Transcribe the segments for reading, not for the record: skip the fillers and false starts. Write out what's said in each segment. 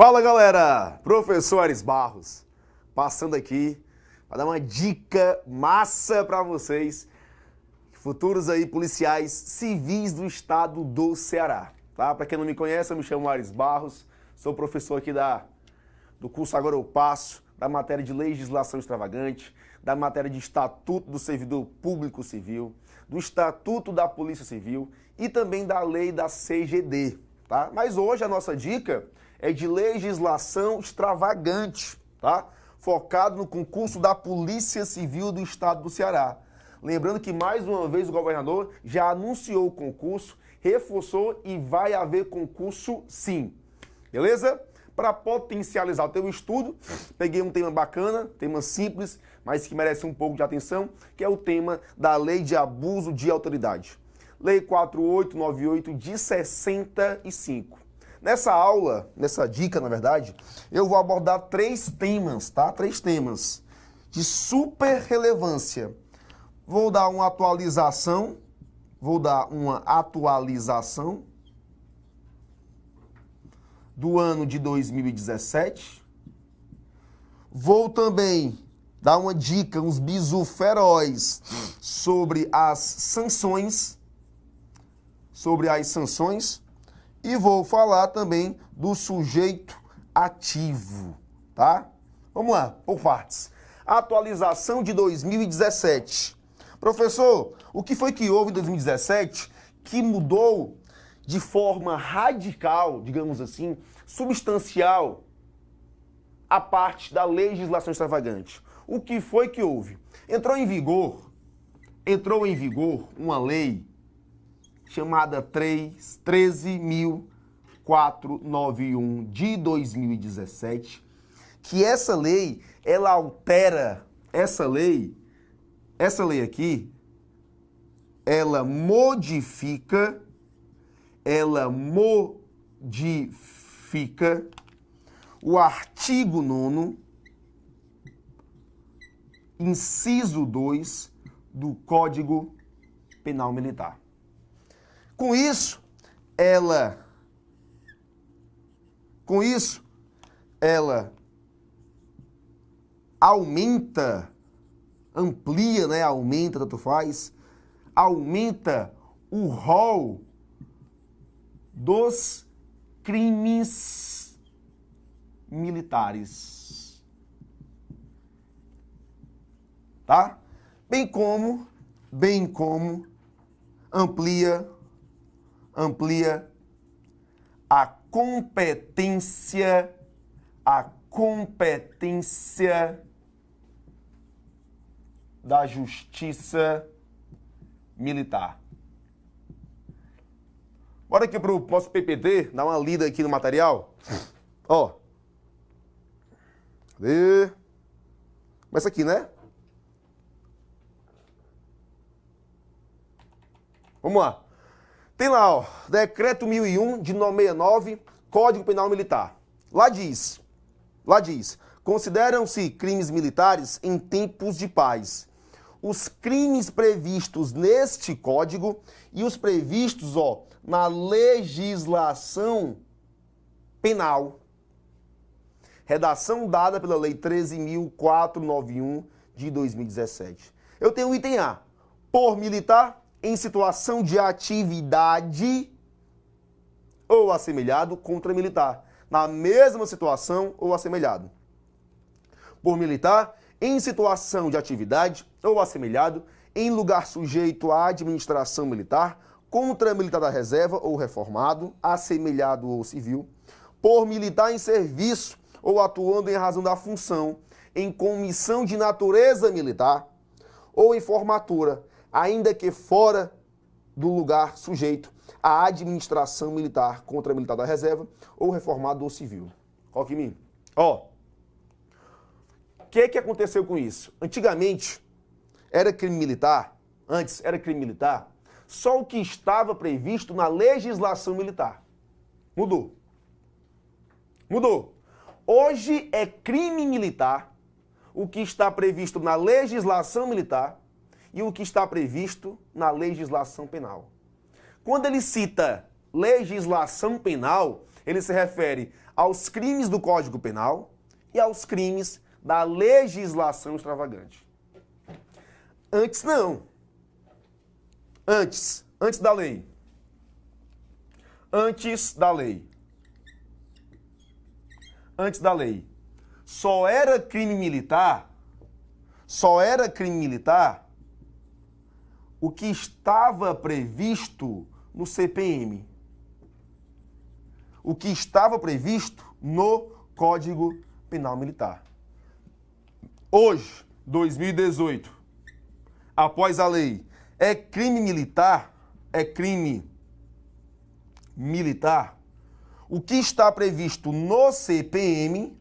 Fala galera, professor Aris Barros, passando aqui para dar uma dica massa para vocês, futuros aí policiais civis do estado do Ceará, tá? Para quem não me conhece, eu me chamo Aris Barros, sou professor aqui do curso Agora Eu Passo, da matéria de legislação extravagante, da matéria de Estatuto do Servidor Público Civil, do Estatuto da Polícia Civil e também da lei da CGD, tá? Mas hoje a nossa dica é de legislação extravagante, tá? Focado no concurso da Polícia Civil do Estado do Ceará. Lembrando que, mais uma vez, o governador já anunciou o concurso, reforçou e vai haver concurso sim. Beleza? Para potencializar o teu estudo, peguei um tema bacana, tema simples, mas que merece um pouco de atenção, que é o tema da Lei de Abuso de Autoridade. Lei 4898 de 65. Nessa aula, nessa dica, na verdade, eu vou abordar três temas, tá? Três temas de super relevância. Vou dar uma atualização do ano de 2017. Vou também dar uma dica, uns bizu feroz sobre as sanções, e vou falar também do sujeito ativo, tá? Vamos lá, por partes. Atualização de 2017. Professor, o que foi que houve em 2017 que mudou de forma radical, digamos assim, substancial, a parte da legislação extravagante? O que foi que houve? Entrou em vigor uma lei chamada 13.491 de 2017, que essa lei, ela altera, essa lei aqui, ela modifica o artigo 9º, inciso 2 do Código Penal Militar. Com isso, ela aumenta, amplia, né? Aumenta, tanto faz, aumenta o rol dos crimes militares, tá? Bem como amplia a competência da Justiça Militar. Bora aqui pro nosso PPT, dar uma lida aqui no material. Ó. Cadê? Começa aqui, né? Vamos lá. Tem lá, ó, Decreto 1001 de 69, Código Penal Militar. Lá diz, consideram-se crimes militares em tempos de paz os crimes previstos neste código e os previstos, ó, na legislação penal. Redação dada pela Lei 13.491 de 2017. Eu tenho o item A. Por militar em situação de atividade ou assemelhado contra militar. Na mesma situação ou assemelhado. Por militar em situação de atividade ou assemelhado em lugar sujeito à administração militar, contra militar da reserva ou reformado, assemelhado ou civil. Por militar em serviço ou atuando em razão da função, em comissão de natureza militar ou em formatura, ainda que fora do lugar sujeito à administração militar contra militar da reserva ou reformado ou civil. Coloque em mim. Ó, o que aconteceu com isso? Antigamente, era crime militar, só o que estava previsto na legislação militar. Mudou. Hoje é crime militar o que está previsto na legislação militar e o que está previsto na legislação penal. Quando ele cita legislação penal, ele se refere aos crimes do Código Penal e aos crimes da legislação extravagante. Antes não. Antes da lei. Antes da lei. Antes da lei. Só era crime militar o que estava previsto no CPM. O que estava previsto no Código Penal Militar. Hoje, 2018, após a lei, é crime militar, o que está previsto no CPM,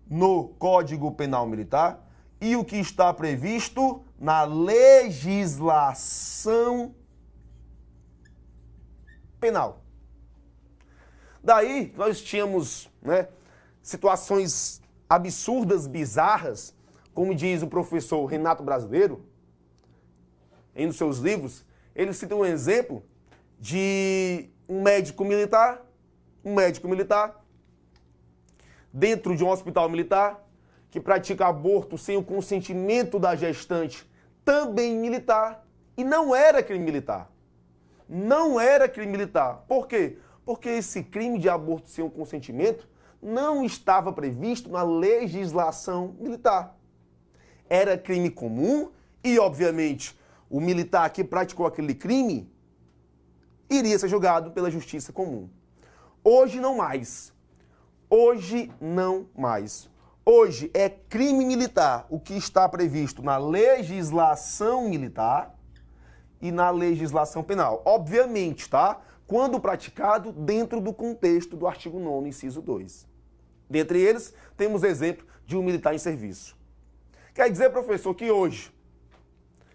no Código Penal Militar, e o que está previsto na legislação penal. Daí, nós tínhamos, situações absurdas, bizarras, como diz o professor Renato Brasileiro, em um dos seus livros, ele cita um exemplo de um médico militar, dentro de um hospital militar, que pratica aborto sem o consentimento da gestante, também militar, e não era crime militar. Não era crime militar. Por quê? Porque esse crime de aborto sem o consentimento não estava previsto na legislação militar. Era crime comum e, obviamente, o militar que praticou aquele crime iria ser julgado pela justiça comum. Hoje não mais. Hoje não mais. Hoje é crime militar o que está previsto na legislação militar e na legislação penal. Obviamente, tá? Quando praticado dentro do contexto do artigo 9º, inciso 2. Dentre eles, temos exemplo de um militar em serviço. Quer dizer, professor, que hoje,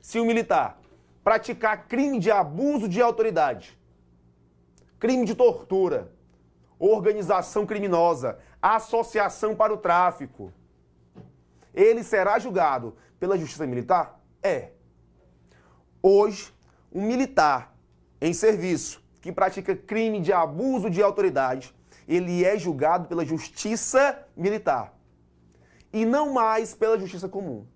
se o militar praticar crime de abuso de autoridade, crime de tortura, organização criminosa, associação para o tráfico, ele será julgado pela justiça militar? É. Hoje, um militar em serviço que pratica crime de abuso de autoridade, ele é julgado pela justiça militar e não mais pela justiça comum,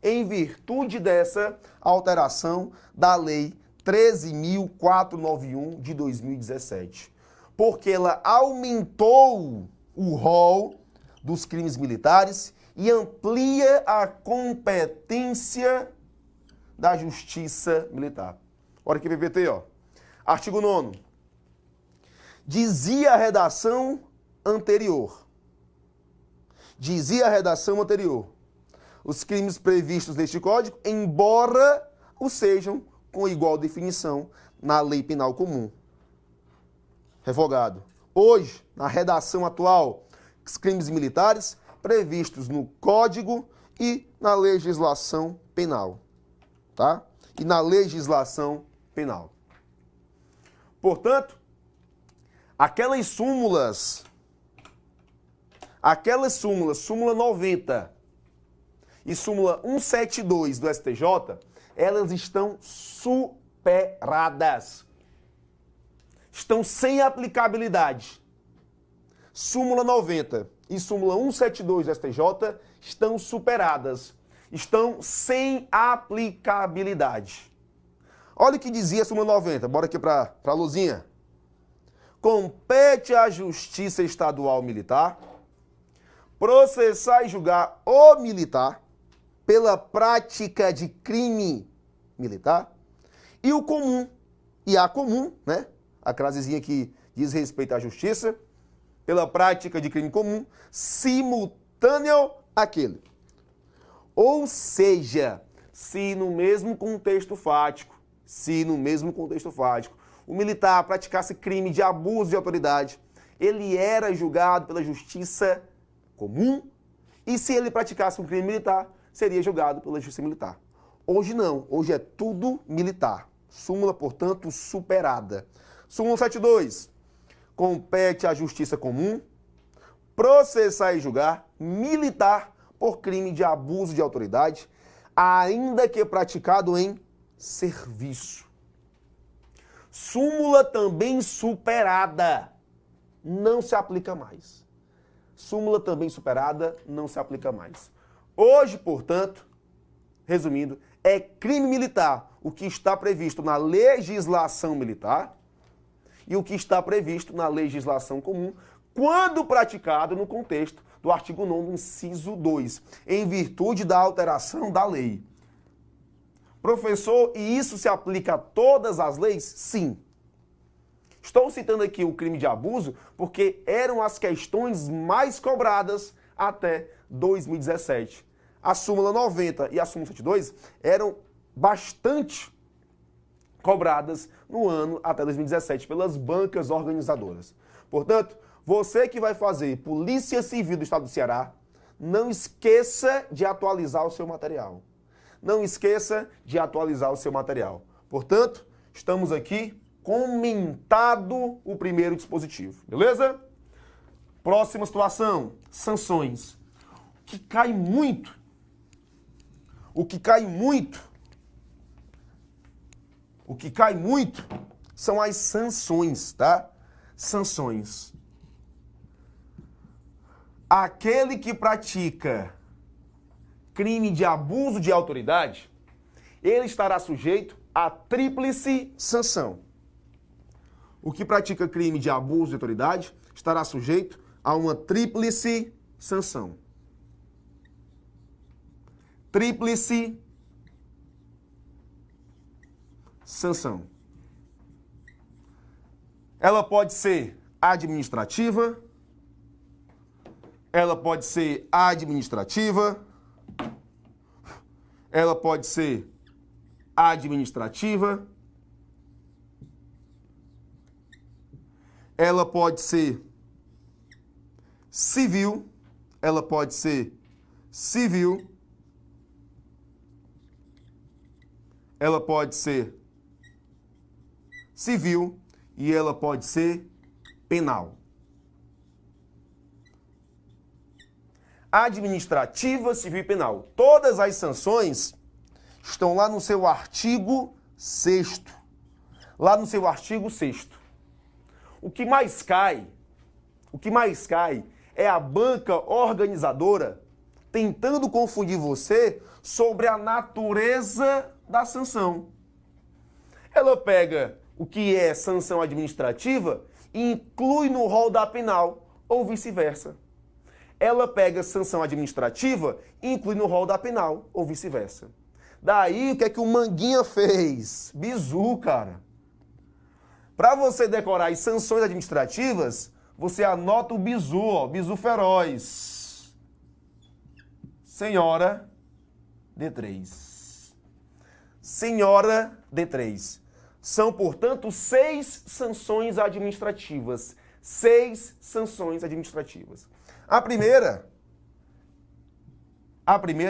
em virtude dessa alteração da Lei 13.491 de 2017, porque ela aumentou o rol dos crimes militares e amplia a competência da justiça militar. Olha aqui, PPT, ó. Artigo 9º. Dizia a redação anterior. Os crimes previstos neste Código, embora o sejam com igual definição na Lei Penal Comum. Revogado. Hoje, na redação atual, os crimes militares previstos no Código e na legislação penal. Tá? E na legislação penal. Portanto, aquelas súmulas, súmula 90 e súmula 172 do STJ, elas estão superadas. Estão sem aplicabilidade. Súmula 90 e súmula 172 do STJ estão superadas. Estão sem aplicabilidade. Olha o que dizia a súmula 90. Bora aqui para a luzinha. Compete à Justiça Estadual Militar processar e julgar o militar pela prática de crime militar e o comum, e a comum, né? A frasezinha que diz respeito à justiça, pela prática de crime comum, simultâneo àquele. Ou seja, se no mesmo contexto fático, o militar praticasse crime de abuso de autoridade, ele era julgado pela justiça comum, e se ele praticasse um crime militar, seria julgado pela justiça militar. Hoje não, hoje é tudo militar. Súmula, portanto, superada. Súmula 172. Compete à justiça comum processar e julgar militar por crime de abuso de autoridade, ainda que praticado em serviço. Súmula também superada. não se aplica mais. Súmula também superada, não se aplica mais. Hoje, portanto, resumindo, é crime militar o que está previsto na legislação militar e o que está previsto na legislação comum, quando praticado no contexto do artigo 9º, inciso 2, em virtude da alteração da lei. Professor, e isso se aplica a todas as leis? Sim. Estou citando aqui o crime de abuso porque eram as questões mais cobradas até 2017. A súmula 90 e a súmula 102 eram bastante cobradas no ano até 2017 pelas bancas organizadoras. Portanto, você que vai fazer Polícia Civil do Estado do Ceará, não esqueça de atualizar o seu material. Não esqueça de atualizar o seu material. Portanto, estamos aqui comentado o primeiro dispositivo, beleza? Próxima situação, sanções. O que cai muito são as sanções, tá? Sanções. Aquele que pratica crime de abuso de autoridade, ele estará sujeito à tríplice sanção. O que pratica crime de abuso de autoridade estará sujeito a uma tríplice sanção. Tríplice sanção. Ela pode ser administrativa, ela pode ser administrativa, ela pode ser administrativa, ela pode ser civil, ela pode ser civil, ela pode ser civil e ela pode ser penal. Administrativa, civil e penal. Todas as sanções estão lá no seu artigo 6º. Lá no seu artigo 6º. O que mais cai é a banca organizadora tentando confundir você sobre a natureza da sanção. Ela pega o que é sanção administrativa e inclui no rol da penal, ou vice-versa. Ela pega sanção administrativa e inclui no rol da penal, ou vice-versa. Daí, o que é que o Manguinha fez? Bizu, cara. Para você decorar as sanções administrativas, você anota o bizu, ó, bizu feroz. Senhora D3. Senhora D3. São, portanto, 6 sanções administrativas. 6 sanções administrativas. A primeira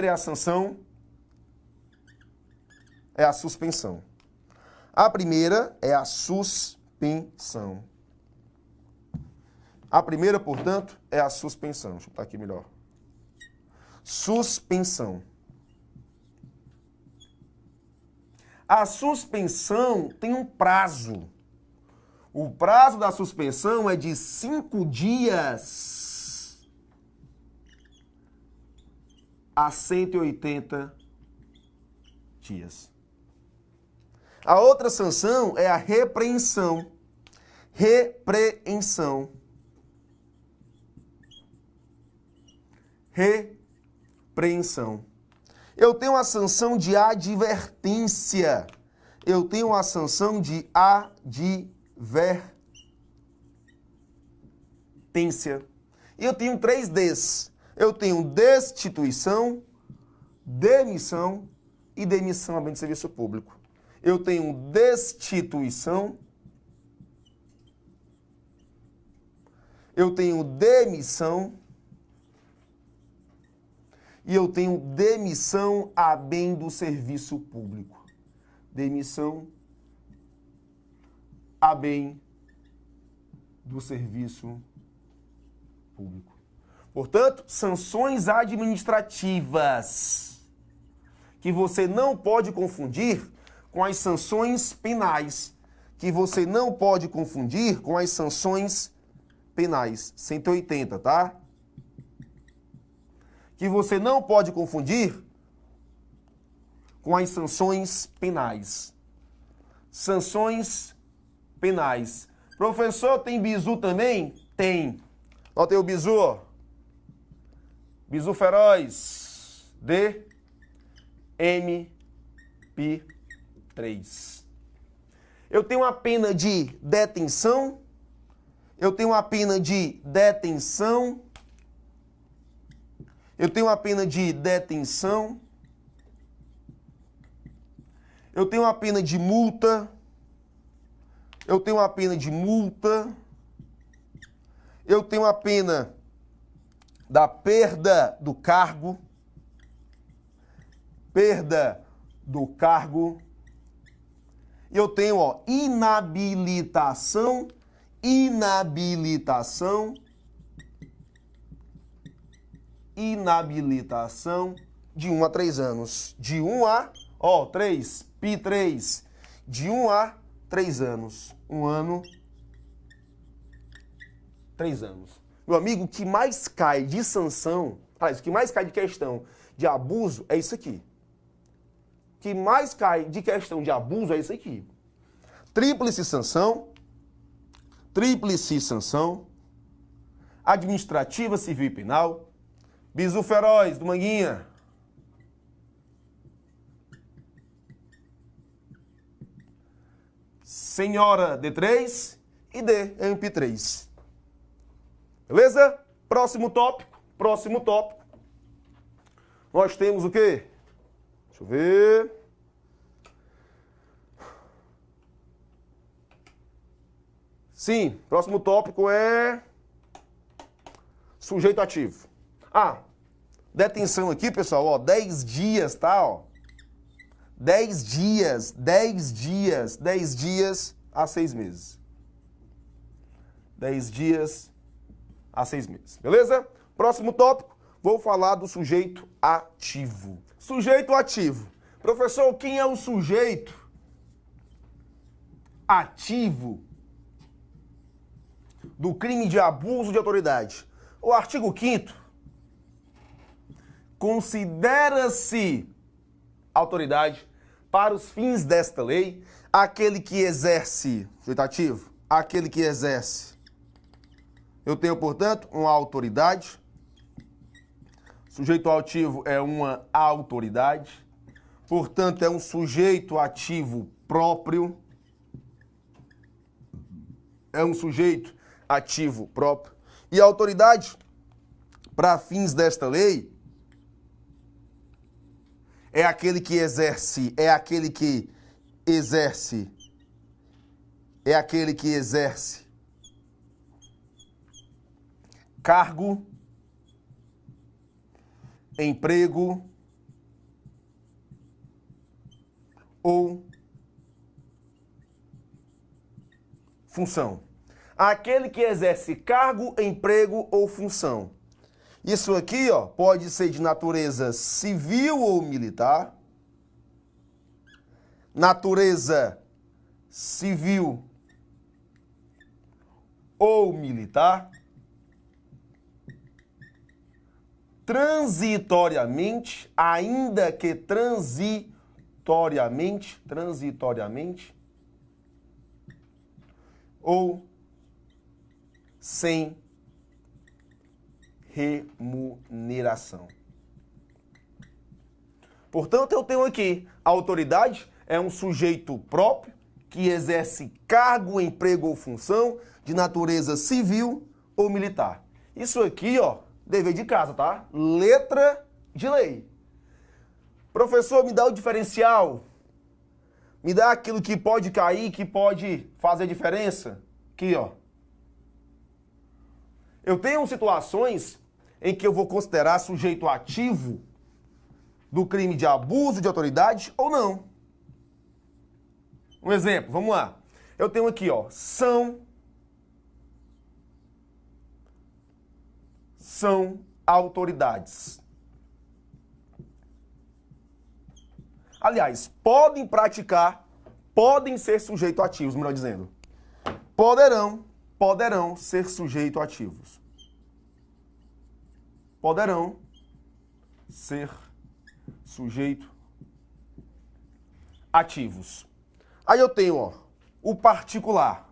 é a sanção, é a suspensão. A primeira é a suspensão. A primeira, portanto, é a suspensão. Deixa eu botar aqui melhor. Suspensão. A suspensão tem um prazo. O prazo da suspensão é de 5 dias a 180 dias. A outra sanção é a repreensão. Repreensão. Repreensão. Eu tenho a sanção de advertência. Eu tenho a sanção de advertência. E eu tenho 3 Ds. Eu tenho destituição, demissão e demissão a bem de serviço público. Eu tenho destituição, eu tenho demissão e eu tenho demissão a bem do serviço público. Demissão a bem do serviço público. Portanto, sanções administrativas que você não pode confundir com as sanções penais, que você não pode confundir com as sanções penais, 180, tá? Que você não pode confundir com as sanções penais. Sanções penais. Professor, tem bizu também? Tem. Nota aí o bizu, ó. Bizu feroz. DMP3. Eu tenho uma pena de detenção. Eu tenho uma pena de detenção. Eu tenho uma pena de detenção. Eu tenho uma pena de multa. Eu tenho uma pena de multa. Eu tenho uma pena da perda do cargo. Perda do cargo. E eu tenho, ó, inabilitação. Inabilitação. Inabilitação de 1 a 3 anos. De 1 a, ó, 3, P3. De 1 a 3 anos. 1 ano, 3 anos. Meu amigo, o que mais cai de sanção, o que mais cai de questão de abuso é isso aqui. O que mais cai de questão de abuso é isso aqui. Tríplice sanção, administrativa, civil e penal, bizu feroz do Manguinha. Senhora D3 e DMP3. Beleza? Próximo tópico. Nós temos o quê? Deixa eu ver. Sim, próximo tópico é sujeito ativo. Detenção aqui, pessoal, ó, 10 dias, tá, ó. 10 dias a 6 meses. 10 dias a 6 meses, beleza? Próximo tópico, vou falar do sujeito ativo. Sujeito ativo. Professor, quem é o sujeito ativo do crime de abuso de autoridade? O artigo 5º considera-se autoridade para os fins desta lei aquele que exerce, sujeito ativo, aquele que exerce. Eu tenho, portanto, uma autoridade. Sujeito ativo é uma autoridade. Portanto, é um sujeito ativo próprio. É um sujeito ativo próprio. E a autoridade, para fins desta lei, é aquele que exerce, cargo, emprego ou função. Aquele que exerce cargo, emprego ou função. Isso aqui, ó, pode ser de natureza civil ou militar. Natureza civil ou militar. Transitoriamente, ainda que transitoriamente, ou sem remuneração. Portanto, eu tenho aqui, a autoridade é um sujeito próprio que exerce cargo, emprego ou função de natureza civil ou militar. Isso aqui, ó, dever de casa, tá? Letra de lei. Professor, me dá o diferencial. Me dá aquilo que pode cair, que pode fazer diferença. Aqui, ó. Eu tenho situações em que eu vou considerar sujeito ativo do crime de abuso de autoridade ou não. Um exemplo, vamos lá. Eu tenho aqui, ó, são autoridades. Aliás, podem ser sujeito ativos, melhor dizendo. Poderão poderão ser sujeito ativos. Poderão ser sujeito ativos. Aí eu tenho, ó, o particular.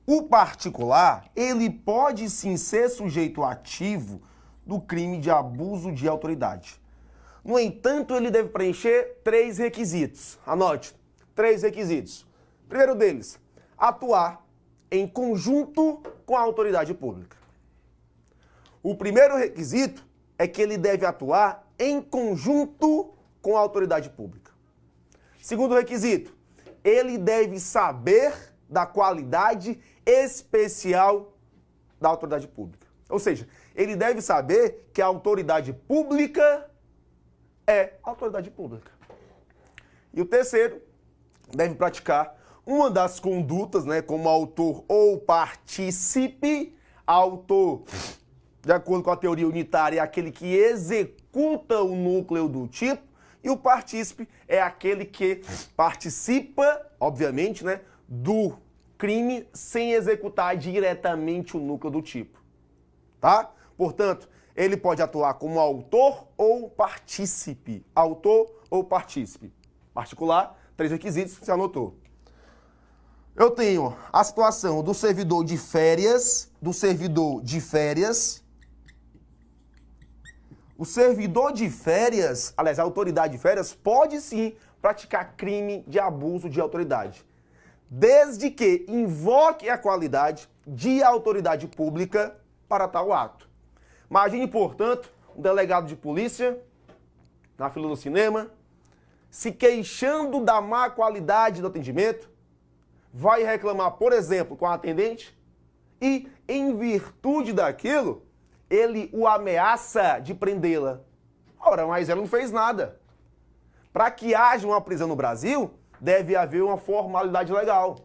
O particular, ele pode sim ser sujeito ativo do crime de abuso de autoridade. No entanto, ele deve preencher 3 requisitos. Anote, 3 requisitos. Primeiro deles, atuar em conjunto com a autoridade pública. O primeiro requisito é que ele deve atuar em conjunto com a autoridade pública. Segundo requisito, ele deve saber da qualidade especial da autoridade pública. Ou seja, ele deve saber que a autoridade pública é autoridade pública. E o terceiro, deve praticar uma das condutas, né, como autor ou partícipe. Autor, de acordo com a teoria unitária, é aquele que executa o núcleo do tipo, e o partícipe é aquele que participa, obviamente, né, do crime sem executar diretamente o núcleo do tipo. Tá? Portanto, ele pode atuar como autor ou partícipe. Autor ou partícipe. Particular, 3 requisitos, você anotou. Eu tenho a situação do servidor de férias, O servidor de férias, aliás, a autoridade de férias, pode sim praticar crime de abuso de autoridade, desde que invoque a qualidade de autoridade pública para tal ato. Imagine, portanto, um delegado de polícia, na fila do cinema, se queixando da má qualidade do atendimento, vai reclamar, por exemplo, com a atendente e, em virtude daquilo, ele o ameaça de prendê-la. Ora, mas ela não fez nada. Para que haja uma prisão no Brasil, deve haver uma formalidade legal.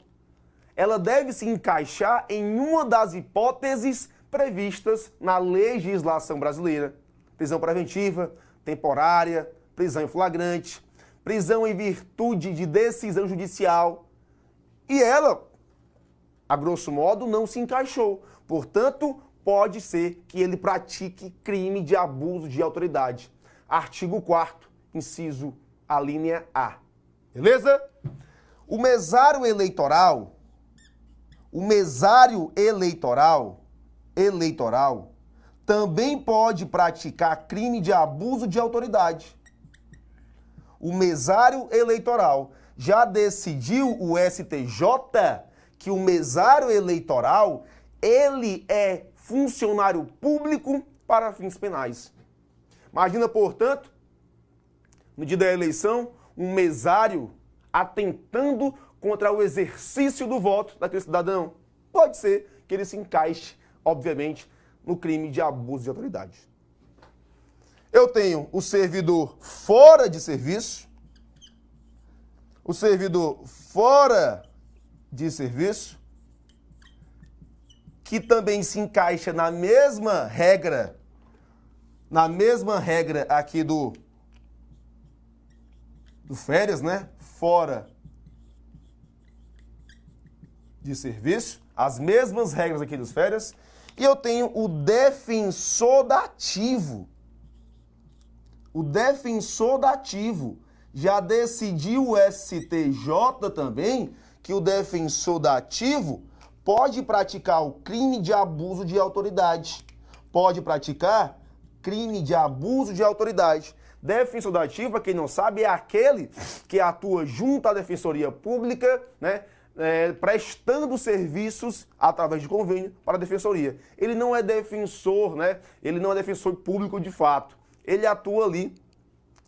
Ela deve se encaixar em uma das hipóteses previstas na legislação brasileira. Prisão preventiva, temporária, prisão em flagrante, prisão em virtude de decisão judicial. E ela, a grosso modo, não se encaixou. Portanto, pode ser que ele pratique crime de abuso de autoridade. Artigo 4º, inciso a linha A. Beleza? O mesário eleitoral também pode praticar crime de abuso de autoridade. O mesário eleitoral já decidiu o STJ que o mesário eleitoral, ele é funcionário público para fins penais. Imagina, portanto, no dia da eleição, um mesário atentando contra o exercício do voto daquele cidadão. Pode ser que ele se encaixe, obviamente, no crime de abuso de autoridade. Eu tenho o servidor fora de serviço. O servidor fora de serviço, que também se encaixa na mesma regra aqui do férias, né? Fora de serviço, as mesmas regras aqui dos férias. E eu tenho o defensor dativo. O defensor dativo. Já decidiu o STJ também que o defensor dativo pode praticar o crime de abuso de autoridade. Pode praticar crime de abuso de autoridade. Defensor dativo, para quem não sabe, é aquele que atua junto à Defensoria Pública, né, prestando serviços através de convênio para a Defensoria. Ele não é defensor, né? Ele não é defensor público de fato. Ele atua ali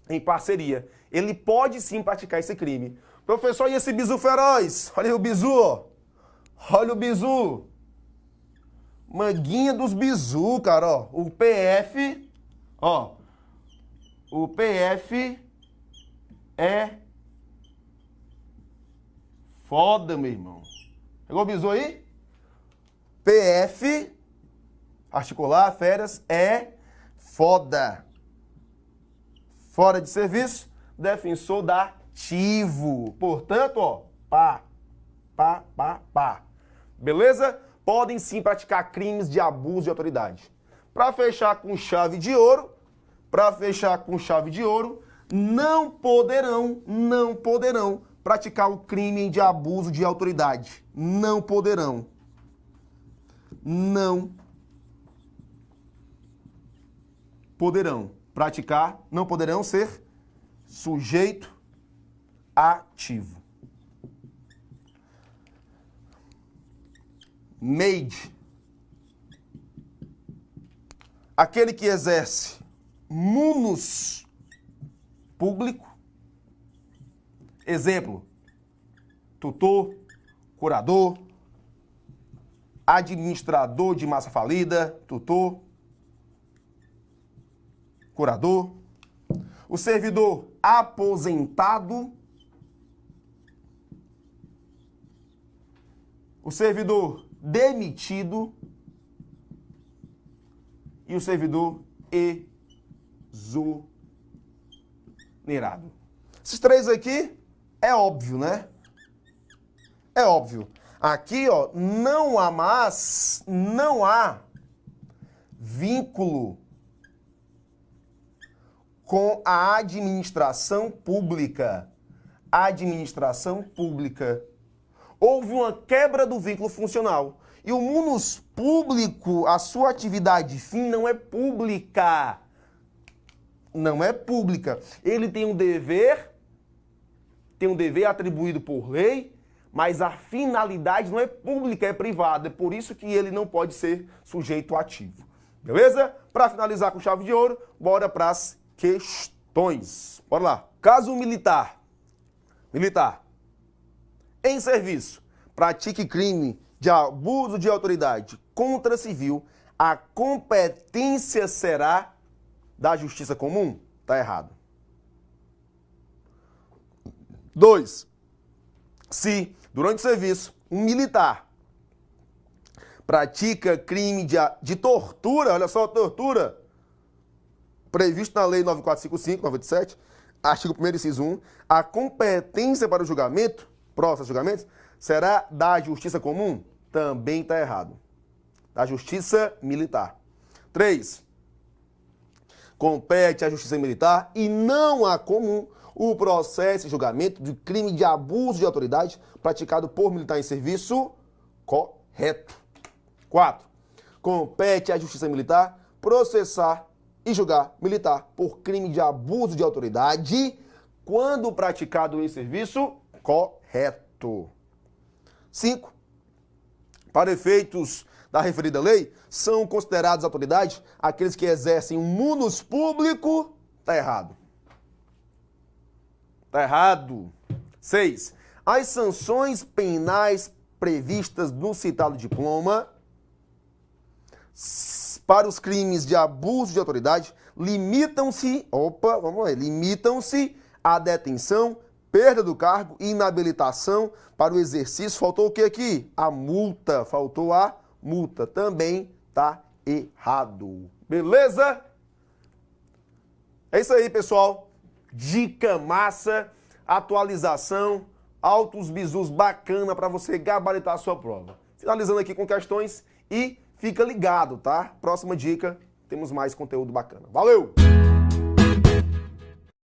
em parceria. Ele pode sim praticar esse crime. Professor, e esse bizu feroz? Olha aí o bizu, ó. Olha o bizu. Manguinha dos bizu, cara, ó. O PF, ó. O PF é foda, meu irmão. Pegou o bizu aí? PF, articular, férias, é foda. Fora de serviço, defensor dativo. Portanto, ó, pá. Beleza? Podem sim praticar crimes de abuso de autoridade. Para fechar com chave de ouro, não poderão praticar o crime de abuso de autoridade. Não poderão praticar, não poderão ser sujeito ativo. Made. Aquele que exerce munus público. Exemplo: tutor, curador, administrador de massa falida, tutor, curador, o servidor aposentado, o servidor demitido e o servidor exonerado. Esses três aqui é óbvio, né? É óbvio. Aqui, ó, não há vínculo com a administração pública. Administração pública. Houve uma quebra do vínculo funcional. E o munus público, a sua atividade fim não é pública. Não é pública. Ele tem um dever atribuído por lei, mas a finalidade não é pública, é privada. É por isso que ele não pode ser sujeito ativo. Beleza? Para finalizar com chave de ouro, bora para as questões. Bora lá. Caso militar. Em serviço, pratique crime de abuso de autoridade contra civil, a competência será da justiça comum? Tá errado. 2. Se, durante o serviço, um militar pratica crime de tortura, olha só, tortura, previsto na Lei 9455, 97, artigo 1º, inciso 1, a competência para o julgamento, próximos julgamentos, será da justiça comum? Também está errado. Da justiça militar. 3. Compete à justiça militar e não à comum o processo e julgamento de crime de abuso de autoridade praticado por militar em serviço. Correto. 4. Compete à justiça militar processar e julgar militar por crime de abuso de autoridade quando praticado em serviço. Correto. 5. Para efeitos da referida lei, são considerados autoridade aqueles que exercem um munus público. Tá errado. Tá errado. 6. As sanções penais previstas no citado diploma para os crimes de abuso de autoridade limitam-se à detenção, perda do cargo e inabilitação para o exercício. Faltou o que aqui? A multa. Faltou a multa. Também tá errado. Beleza? É isso aí, pessoal. Dica massa, atualização, altos bizus bacana para você gabaritar a sua prova. Finalizando aqui com questões e fica ligado, tá? Próxima dica, temos mais conteúdo bacana. Valeu!